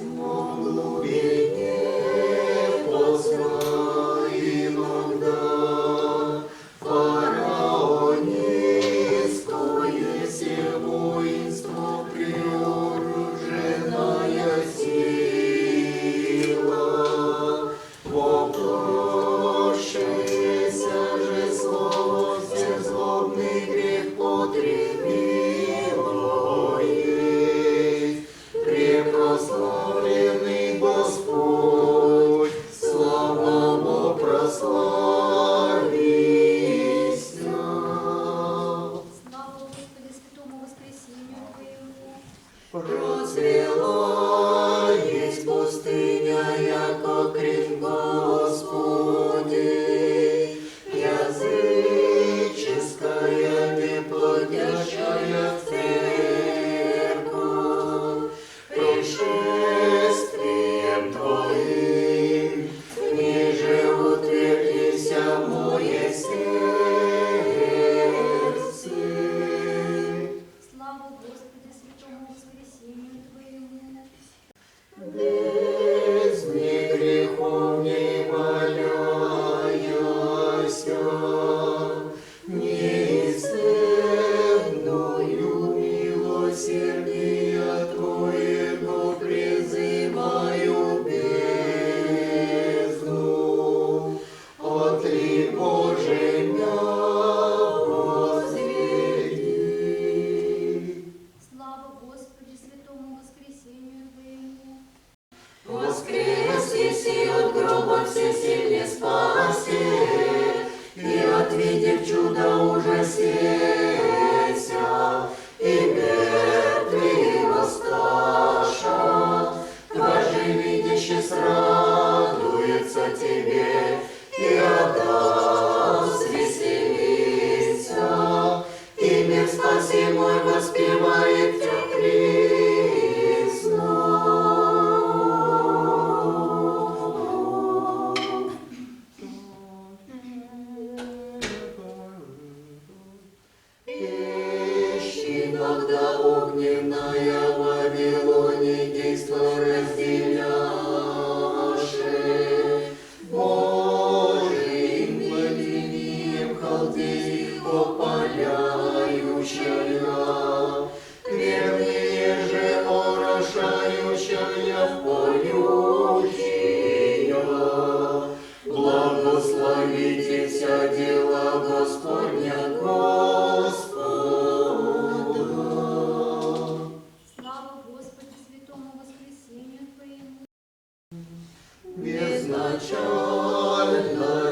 Но в глубине поздно иногда фараонистое все воинство приоруженная сила, воплощаяся же слово всех злобный грех потребило есть. Препрославленный Господь, слава Богу прославися. Слава Господи, святому воскресению Твоему. Процвела есть пустыня, яко крик Господи, языческая, неплодящая церковь, пришествием Твоим, ниже утвердися мое сердце. Слава Господи, святому воскресению Твоему. Бездни грехов не валяяся, неисцельную милосердия Твоего призываю бездну. Отри, Боже, мя возведи. Слава Господи, святому воскресению Твоему. Воскрес еси от гроба всесильный Спаситель, и отвидев чудо ужасеся, и мертвые воссташа, даже видящий срадуется Тебе, и отдаст веселиться, и мир спаси мой воспевает Тебя когда огненная в Вавилоне действо разделяше, Божиим владением халдеи опаляющая, верные же орошающая в полюхия. Благословите вся дела Господня Господа. Слава Господи, святому воскресению Твоему. Безначальная